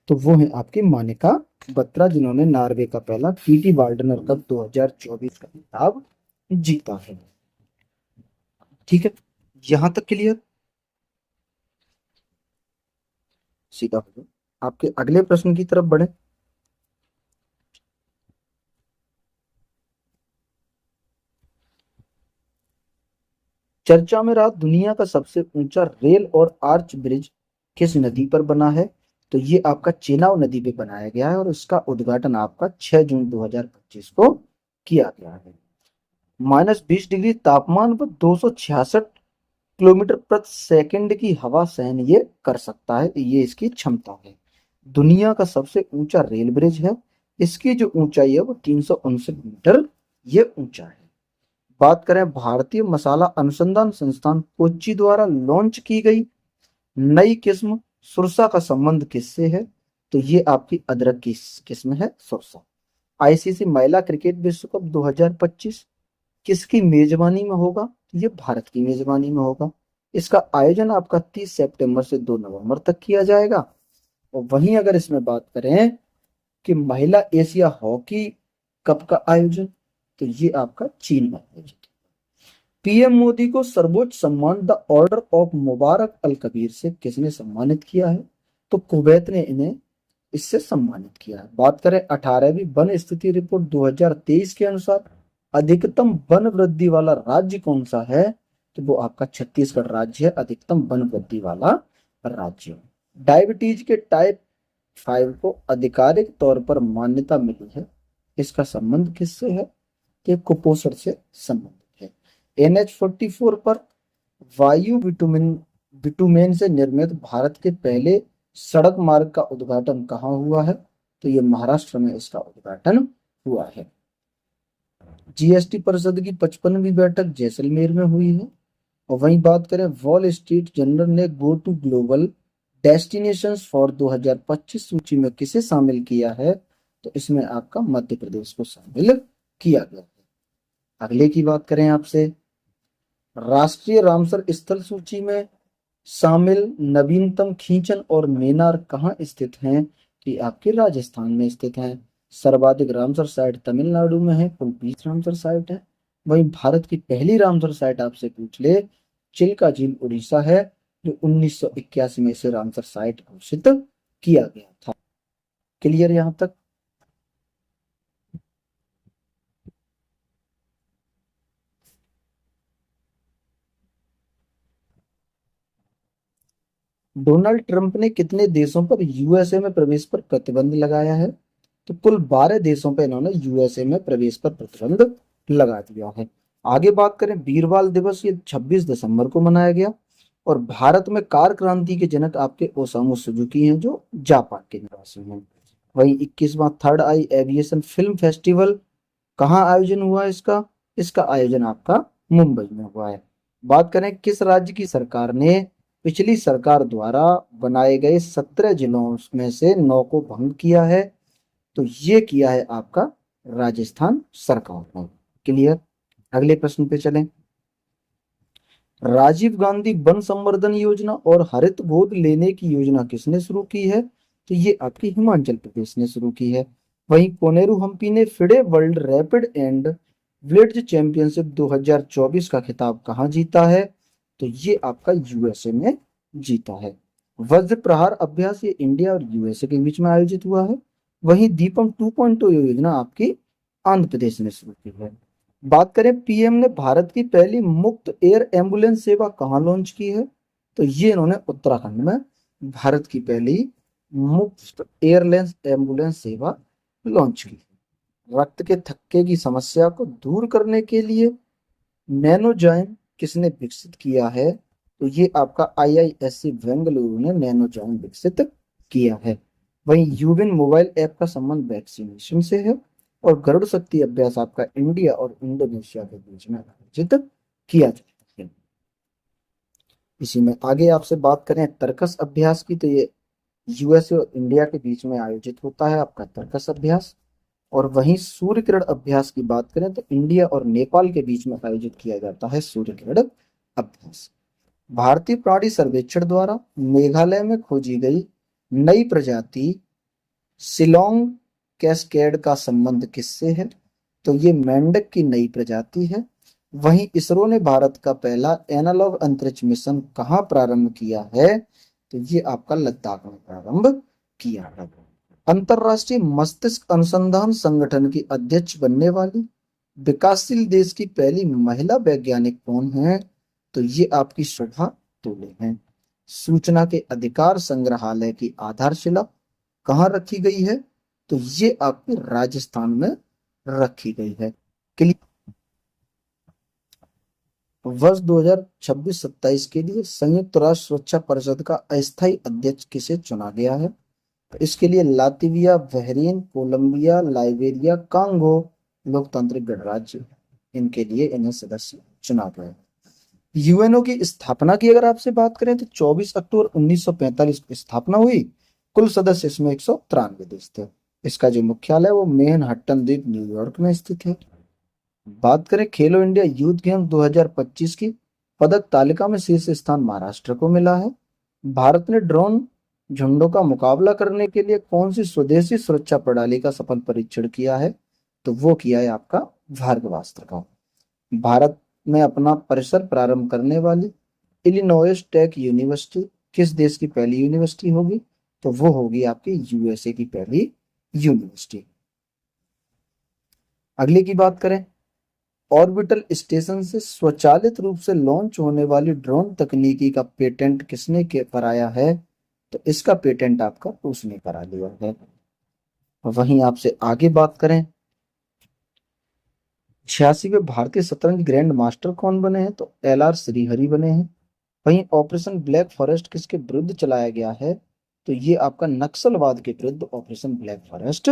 तो वो है आपकी मानिका बत्रा, जिन्होंने नॉर्वे का पहला टीटी वाल्डनर कप 2024 का खिताब जीता है। ठीक है, यहां तक क्लियर? सीधा हो जाओ, आपके अगले प्रश्न की तरफ बढ़े। चर्चा में रहा दुनिया का सबसे ऊंचा रेल और आर्च ब्रिज किस नदी पर बना है? तो ये आपका चेनाब नदी पे बनाया गया है और इसका उद्घाटन आपका 6 जून 2025 को किया गया है। -20 डिग्री तापमान पर 266 किलोमीटर प्रति सेकंड की हवा सहन ये कर सकता है, ये इसकी क्षमता है। दुनिया का सबसे ऊंचा रेल ब्रिज है। इसकी जो ऊंचाई है वो 359 मीटर ये ऊंचा है। बात करें भारतीय मसाला अनुसंधान संस्थान कोच्चि द्वारा लॉन्च की गई नई किस्म सुरसा का संबंध किससे है? तो ये आपकी अदरक की किस्म है सुरसा। आईसीसी महिला क्रिकेट विश्व कप 2025 किसकी मेजबानी में होगा? ये भारत की मेजबानी में होगा। इसका आयोजन आपका 30 सितंबर से 2 नवंबर तक किया जाएगा। और वहीं अगर इसमें बात करें कि महिला एशिया हॉकी कप का आयोजन, तो ये आपका चीन में आयोजित। पीएम मोदी को सर्वोच्च सम्मान द ऑर्डर ऑफ मुबारक अल कबीर से किसने सम्मानित किया है? तो कुवैत ने इन्हें इससे सम्मानित किया है। बात करें 18वीं वन स्थिति रिपोर्ट 2023 के अनुसार अधिकतम वन वृद्धि वाला राज्य कौन सा है? तो वो आपका छत्तीसगढ़ राज्य है, अधिकतम वन वृद्धि वाला राज्य। डायबिटीज के टाइप 5 को आधिकारिक तौर पर मान्यता मिली है, इसका संबंध किससे है? ये कुपोषण से संबंधित है। NH44 पर वायु बिटुमेन से निर्मित भारत के पहले सड़क मार्ग का उद्घाटन कहाँ हुआ है? तो ये महाराष्ट्र में इसका उद्घाटन हुआ है। जीएसटी परिषद की 55वीं बैठक जैसलमेर में हुई है। और वहीं बात करें वॉल स्ट्रीट जर्नल ने go to global destinations for 2025 सूची में किसे शामिल किया है, तो इसमें आपका मध्य प्रदेश को शामिल किया गया है। अगले की बात करें आपसे, राष्ट्रीय रामसर स्थल सूची में शामिल नवीनतम खींचन और मेनार कहाँ स्थित हैं, कि आपके राजस्थान में स्थित हैं। सर्वाधिक रामसर साइट तमिलनाडु में है, कुल 20 रामसर साइट है। वहीं भारत की पहली रामसर साइट आपसे पूछ ले, चिल्का झील उड़ीसा है, जो 1981 में इसे रामसर साइट घोषित किया गया था। क्लियर यहां तक? डोनाल्ड ट्रंप ने कितने देशों पर यूएसए में प्रवेश पर प्रतिबंध लगाया है, तो कुल 12 देशों पर इन्होंने यूएसए में प्रवेश पर प्रतिबंध लगा दिया है। आगे बात करें वीरबाल दिवस, ये 26 दिसंबर को मनाया गया। और भारत में कार क्रांति के जनक आपके ओसामू सुजुकी हैं, जो जापान के निवासी हैं। वहीं 21वां थर्ड आई एविएशन फिल्म फेस्टिवल कहाँ आयोजन हुआ है इसका? इसका आयोजन आपका मुंबई में हुआ है। बात करें किस राज्य की सरकार ने पिछली सरकार द्वारा बनाए गए 17 जिलों में से 9 को भंग किया है, तो ये किया है आपका राजस्थान सरकार ने। क्लियर? अगले प्रश्न पे चलें। राजीव गांधी वन संवर्धन योजना और हरित गोद लेने की योजना किसने शुरू की है, तो ये आपकी हिमाचल प्रदेश ने शुरू की है। वहीं कोनेरू हम्पी ने FIDE world rapid and blitz championship 2024 का खिताब कहाँ जीता है, तो ये आपका यूएसए में जीता है। वज्र प्रहार अभ्यास ये इंडिया और यूएसए के बीच में आयोजित हुआ है। वहीं दीपम 2.0 योजना आपकी आंध्र प्रदेश ने शुरू की है। बात करें पीएम ने भारत की पहली मुक्त एयर एम्बुलेंस सेवा कहाँ लॉन्च की है, तो ये इन्होंने उत्तराखंड में भारत की पहली मुफ्त एयरलाइंस एम्बुलेंस सेवा लॉन्च की। रक्त के थक्के की समस्या को दूर करने के लिए नैनोजाइम किसने विकसित किया है, तो ये आपका आईआईएससी बेंगलुरु ने नैनोजाइम विकसित किया है। वहीं यूविन मोबाइल ऐप का संबंध वैक्सीनेशन से है। और गरुड़ शक्ति अभ्यास आपका इंडिया और इंडोनेशिया के बीच में आयोजित किया जाता है। इसी में आगे आपसे बात करें तर्कस अभ्यास की, तो ये यूएसए और इंडिया के बीच में आयोजित होता है आपका तर्कस अभ्यास। और वहीं सूर्य किरण अभ्यास की बात करें तो इंडिया और नेपाल के बीच में आयोजित किया जाता है सूर्य किरण अभ्यास। भारतीय प्राणी सर्वेक्षण द्वारा मेघालय में खोजी गई नई प्रजाति शिलोंग कैस्केड का संबंध किससे है, तो ये मेंढक की नई प्रजाति है। वहीं इसरो ने भारत का पहला एनालॉग अंतरिक्ष मिशन कहाँ प्रारंभ किया है, तो ये आपका लद्दाख में प्रारंभ किया है। अंतरराष्ट्रीय मस्तिष्क अनुसंधान संगठन की अध्यक्ष बनने वाली विकासशील देश की पहली महिला वैज्ञानिक कौन है, तो ये आपकी शोभा तोले हैं। सूचना के अधिकार संग्रहालय की आधारशिला कहाँ रखी गई है, तो ये आपके राजस्थान में रखी गई है। वर्ष 2026-27 के लिए संयुक्त राष्ट्र सुरक्षा परिषद का अस्थायी अध्यक्ष किसे चुना गया है, तो इसके लिए Latvia, Bahrain, Colombia, Liberia, Congo लोकतांत्रिक गणराज्य, इनके लिए इन्हें सदस्य चुना गया। यूएनओ की स्थापना की अगर आपसे बात करें तो 24 अक्टूबर 1945 को स्थापना हुई। कुल सदस्य इसमें 193 देश थे। इसका जो मुख्यालय है वो मैनहट्टन द्वीप न्यूयॉर्क में स्थित है। बात करें खेलो इंडिया यूथ गेम 2025 की, पदक तालिका में शीर्ष स्थान महाराष्ट्र को मिला है। भारत ने ड्रोन झुंडों का मुकाबला करने के लिए कौन सी स्वदेशी सुरक्षा प्रणाली का सफल परीक्षण किया है, तो वो किया है आपका भार्गवास्त्र का। भारत में अपना परिसर प्रारंभ करने वाली इलिनॉइस टेक यूनिवर्सिटी किस देश की पहली यूनिवर्सिटी होगी, तो वो होगी आपकी यूएसए की पहली यूनिवर्सिटी। अगले की बात करें, ऑर्बिटल स्टेशन से स्वचालित रूप से लॉन्च होने वाली ड्रोन तकनीकी का पेटेंट किसने के कराया है, तो इसका पेटेंट आपका रूस ने करा लिया है। वहीं आपसे आगे बात करें, 86वें भारतीय शतरंज ग्रैंड मास्टर कौन बने हैं, तो एलआर श्रीहरि बने हैं। वहीं ऑपरेशन ब्लैक फॉरेस्ट किसके विरुद्ध चलाया गया है, तो ये आपका नक्सलवाद के विरुद्ध ऑपरेशन ब्लैक फॉरेस्ट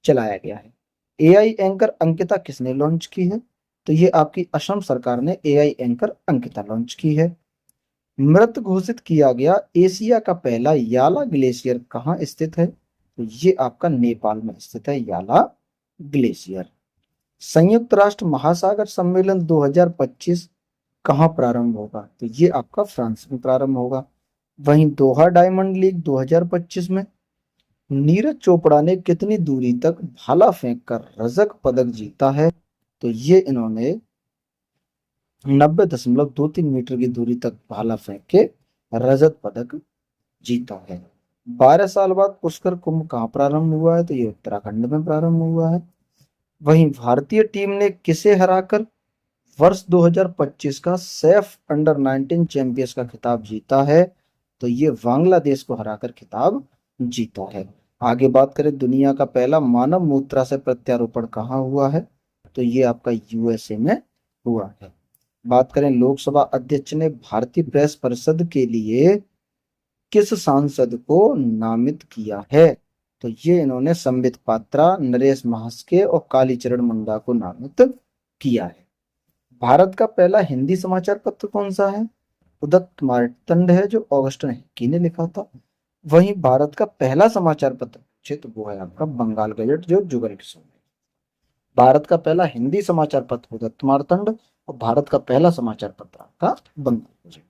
चलाया गया है। एआई एंकर अंकिता किसने लॉन्च की है, तो ये आपकी असम सरकार ने एआई एंकर अंकिता लॉन्च की है। मृत घोषित किया गया एशिया का पहला याला ग्लेशियर कहाँ स्थित है? तो ये आपका नेपाल में स्थित है याला ग्लेशियर। संयुक्त राष्ट्र महासागर सम्मेलन 2025 कहाँ प्रारंभ होगा? तो ये आपका फ्रांस में प्रारंभ होगा। वहीं दोहा डायमंड लीग 2025 में नीरज चोपड़ा ने कितनी दूरी तक भाला फेंककर रजत पदक जीता है? तो ये इन्होंने 90.23 मीटर की दूरी तक भाला फेंक के रजत पदक जीता है। 12 साल बाद पुष्कर कुंभ कहाँ प्रारंभ हुआ है? तो ये उत्तराखंड में प्रारंभ हुआ है। वहीं भारतीय टीम ने किसे हराकर वर्ष 2025 का सैफ अंडर 19 चैंपियंस का खिताब जीता है? तो ये बांग्लादेश को हराकर खिताब जीता है। आगे बात करें, दुनिया का पहला मानव मुद्रा से प्रत्यारोपण कहाँ हुआ है? तो ये आपका यूएसए में हुआ है। बात करें, लोकसभा अध्यक्ष ने भारतीय प्रेस परिषद के लिए किस सांसद को नामित किया है? तो ये इन्होंने संबित पात्रा, नरेश महास्के और कालीचरण मुंडा को नामित किया है। भारत का पहला हिंदी समाचार पत्र कौन सा है? उदत्त मार्तंड है, जो ऑगस्टन हिक्की ने लिखा था। वहीं भारत का पहला समाचार पत्र पूछे तो वो है आपका बंगाल गजट, जो जुगल किशोर ने। भारत का पहला हिंदी समाचार पत्र उदत्त मार्तंड और भारत का पहला समाचार पत्र आपका बंगाल गजट।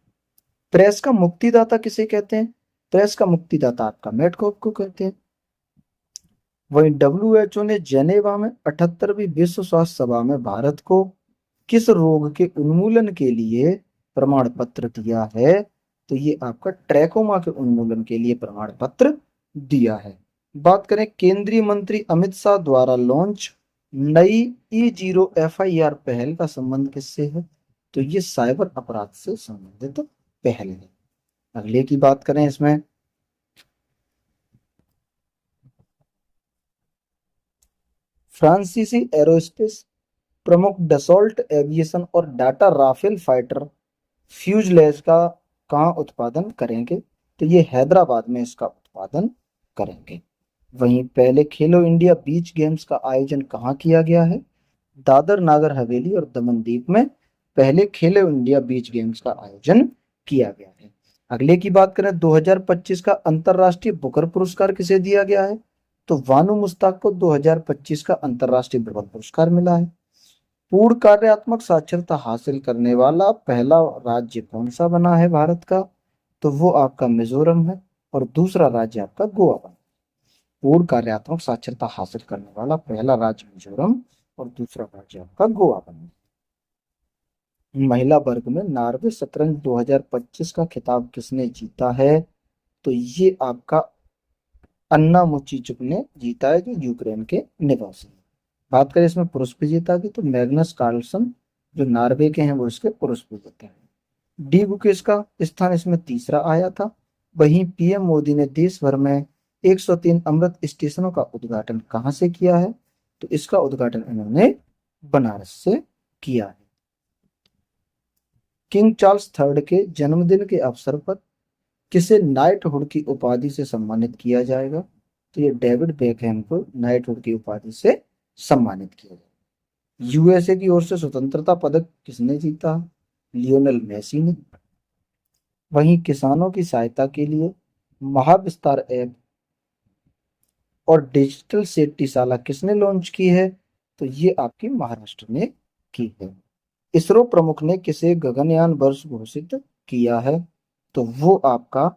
प्रेस का मुक्तिदाता किसे कहते हैं? प्रेस का मुक्तिदाता आपका मेटकॉप को कहते हैं। वहीं डब्ल्यूएचओ ने जेनेवा में 78वीं विश्व स्वास्थ्य सभा में भारत को किस रोग के उन्मूलन के लिए प्रमाण पत्र दिया है? तो ये आपका ट्रैकोमा के उन्मूलन के लिए प्रमाण पत्र दिया है। बात करें, केंद्रीय मंत्री अमित शाह द्वारा लॉन्च नई E0 FIR पहल का संबंध किससे है? तो ये साइबर अपराध से संबंधित पहल है। अगले की बात करें, इसमें फ्रांसीसी एरोस्पेस प्रमुख डसॉल्ट एविएशन और डाटा राफेल फाइटर फ्यूजलेज का कहाँ उत्पादन करेंगे? तो ये हैदराबाद में इसका उत्पादन करेंगे। वहीं पहले खेलो इंडिया बीच गेम्स का आयोजन कहाँ किया गया है? दादर नागर हवेली और दमन दीव में पहले खेलो इंडिया बीच गेम्स का आयोजन किया गया है। अगले की बात करें, 2025 का अंतरराष्ट्रीय बुकर पुरस्कार किसे दिया गया है? तो वानू मुश्ताक को 2025 का अंतरराष्ट्रीय बुकर पुरस्कार मिला है। पूर्ण कार्यात्मक साक्षरता हासिल करने वाला पहला राज्य कौन सा बना है भारत का? तो वो आपका मिजोरम है और दूसरा राज्य आपका गोवा बना। पूर्ण कार्यात्मक साक्षरता हासिल करने वाला पहला राज्य मिजोरम और दूसरा राज्य आपका गोवा बना। महिला वर्ग में नॉर्वे शतरंज 2025 का खिताब किसने जीता है? तो ये आपका अन्ना मुचिचुक ने जीता है, जो यूक्रेन के निवासी। बात करें इसमें पुरुष विजेता की, तो मैग्नस कार्लसन जो नॉर्वे के हैं वो इसके पुरुष विजेता हैं। डी बुकेश का स्थान इसमें तीसरा आया था। वहीं पीएम मोदी ने देश भर में 103 अमृत स्टेशनों का उद्घाटन कहाँ से किया है? तो इसका उद्घाटन इन्होंने बनारस से किया है। किंग चार्ल्स थर्ड के जन्मदिन के अवसर पर किसे नाइटहुड की उपाधि से सम्मानित किया जाएगा? तो ये डेविड बेकहैम को नाइटहुड की उपाधि से सम्मानित किया जाएगा। यूएसए की ओर से स्वतंत्रता पदक किसने जीता? लियोनेल मेसी ने। वहीं किसानों की सहायता के लिए महाविस्तार ऐप और डिजिटल सेठशाला किसने लॉन्च की है? तो ये आपकी महाराष्ट्र ने की है। इसरो प्रमुख ने किसे गगनयान वर्ष घोषित किया है? तो वो आपका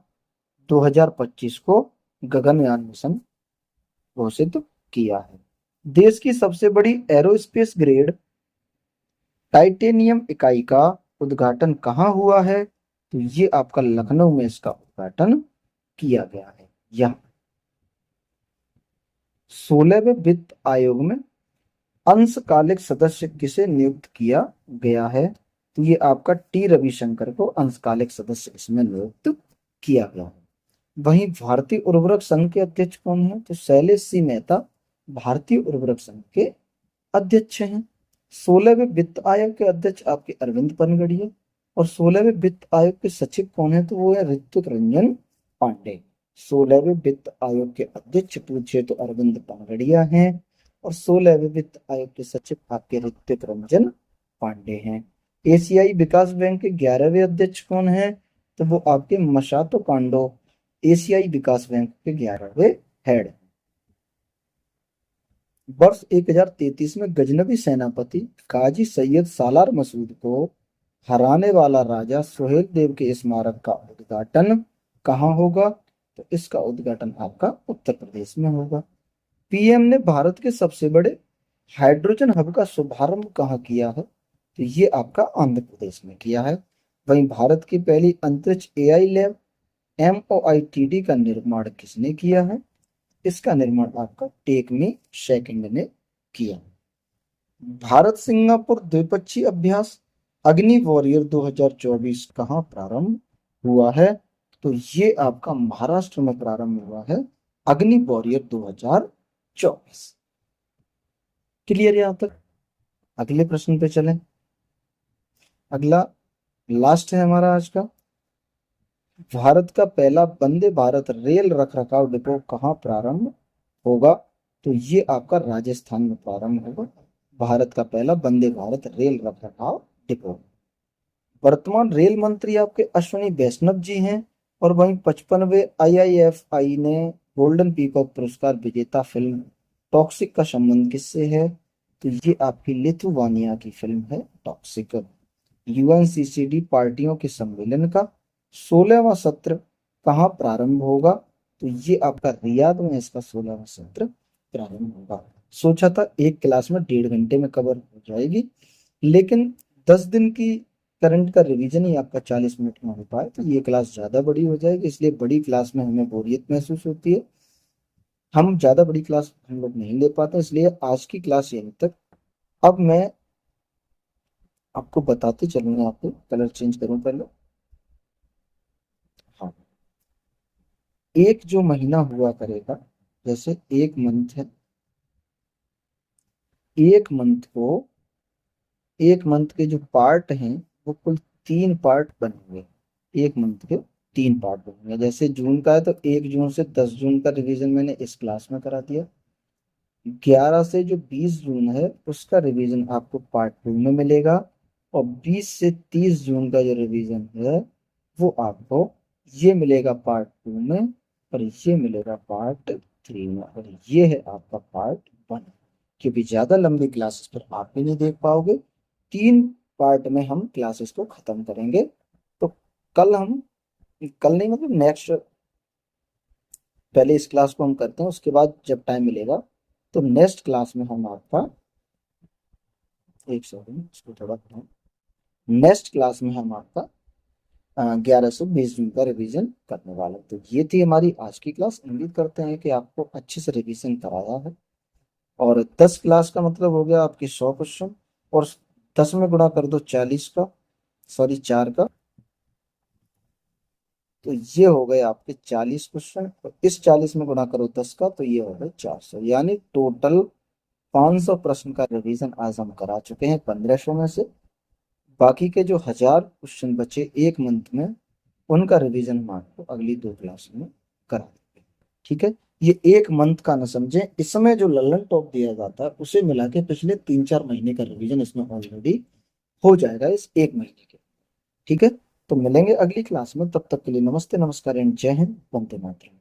2025 को गगनयान मिशन घोषित किया है। देश की सबसे बड़ी एरोस्पेस ग्रेड टाइटेनियम इकाई का उद्घाटन कहाँ हुआ है? तो ये आपका लखनऊ में इसका उद्घाटन किया गया है। यह 16वें वित्त आयोग में अंशकालिक सदस्य किसे नियुक्त किया गया है? तो ये आपका टी रविशंकर को अंशकालिक सदस्य इसमें नियुक्त किया गया है। वहीं भारतीय उर्वरक संघ के अध्यक्ष कौन है? तो शैलेश सी मेहता भारतीय उर्वरक संघ के अध्यक्ष हैं। 16वें वित्त आयोग के अध्यक्ष आपके अरविंद पनगड़िया और 16वें वित्त आयोग के सचिव कौन है? तो वो है ऋत्विक रंजन पांडे। 16वें वित्त आयोग के अध्यक्ष पूछे तो अरविंद पनगड़िया हैं और 16वें वित्त आयोग के सचिव आपके ऋत्विक रंजन पांडे हैं। एशियाई विकास बैंक के 11वें अध्यक्ष कौन है? तो वो आपके मसातो कांडो एशियाई विकास बैंक के 11वें हेड। वर्ष 1033 में गजनवी सेनापति काजी सैयद सालार मसूद को हराने वाला राजा सोहेल देव के स्मारक का उद्घाटन कहाँ होगा? तो इसका उद्घाटन आपका उत्तर प्रदेश में होगा। पीएम ने भारत के सबसे बड़े हाइड्रोजन हब का शुभारंभ कहाँ किया है? तो ये आपका आंध्र प्रदेश में किया है। वहीं भारत की पहली अंतरिक्ष एआई लैब MOITD का निर्माण किसने किया है? इसका निर्माण आपका टेकमी सेकंड ने किया। भारत सिंगापुर द्विपक्षीय अभ्यास अग्नि वॉरियर 2024 कहाँ प्रारंभ हुआ है? तो ये आपका महाराष्ट्र में प्रारंभ हुआ है, अग्नि वॉरियर 2024। क्लियर है यहां तक? अगले प्रश्न पे चलें। अगला लास्ट है हमारा आज का। भारत का पहला वंदे भारत रेल रखरखाव डिपो कहाँ प्रारंभ होगा? तो ये आपका राजस्थान में प्रारंभ होगा, भारत का पहला वंदे भारत रेल रखरखाव डिपो। वर्तमान रेल मंत्री आपके अश्विनी वैष्णव जी हैं। और वहीं 55वें IIFI ने गोल्डन पीकॉक पुरस्कार विजेता फिल्म टॉक्सिक का संबंध किससे है? तो ये आपकी लिथुआनिया की फिल्म है टॉक्सिक। UNCCD पार्टियों के सम्मेलन का 16वां सत्र कहाँ प्रारंभ होगा? तो ये आपका रियाद में इसका 16वां सत्र प्रारंभ होगा। सोचा था एक क्लास में 1.5 घंटे में कवर हो जाएगी, लेकिन 10 दिन की करंट का रिवीजन ही आपका 40 मिनट में हो पाए तो ये क्लास ज्यादा बड़ी हो जाएगी, इसलिए बड़ी क्लास में हमें बोरियत महसूस होती है, हम ज्यादा बड़ी क्लास हम लोग नहीं ले पाते, इसलिए आज की क्लास यहीं तक। अब मैं आपको बताते चलूंगा, आपको कलर चेंज करूं पहले। हाँ, एक जो महीना हुआ करेगा, जैसे एक मंथ है, एक मंथ को, एक मंथ के जो पार्ट हैं वो कुल 3 पार्ट बनेंगे। एक मंथ के 3 पार्ट बनेंगे। जैसे जून का है तो 1 जून से 10 जून का रिवीजन मैंने इस क्लास में करा दिया। 11 से जो 20 जून है उसका रिवीजन आपको पार्ट 2 में मिलेगा। और 20 से 30 जून का जो रिवीजन है वो आपको ये मिलेगा पार्ट 2 में, और ये मिलेगा पार्ट 3 में, और ये है आपका पार्ट 1। क्योंकि ज्यादा लंबी क्लासेस पर आप भी नहीं देख पाओगे, 3 पार्ट में हम क्लासेस को खत्म करेंगे। तो कल हम, कल नहीं मतलब नेक्स्ट, पहले इस क्लास को हम करते हैं, उसके बाद जब टाइम मिलेगा तो नेक्स्ट क्लास में हम आपका, एक सेकंड इसको थोड़ा, नेक्स्ट क्लास में हम आपका 11 से 20 जून का रिवीजन करने वाले हैं। तो ये थी हमारी आज की क्लास। उम्मीद करते हैं कि आपको अच्छे से रिवीजन कराया है। और 10 क्लास का मतलब हो गया आपकी 100 क्वेश्चन, और 10 में गुणा कर दो 40 का, सॉरी 4 का, तो ये हो गए आपके 40 क्वेश्चन। और इस 40 में गुणा करो 10 का, तो ये हो गए 400, यानी टोटल 500 प्रश्न का रिवीजन आज हम करा चुके हैं 1500 में से। बाकी के जो 1000 क्वेश्चन बचे एक मंथ में, उनका रिवीजन हम आपको अगली 2 क्लास में करा देंगे। ठीक है, ये एक मंथ का न समझे, इसमें जो लल्लन टॉप दिया जाता है उसे मिला के पिछले 3-4 महीने का रिवीजन इसमें ऑलरेडी हो जाएगा इस एक महीने के। ठीक है, तो मिलेंगे अगली क्लास में, तब तक के लिए नमस्ते, नमस्कार एंड जय हिंद, वंदे मातरम।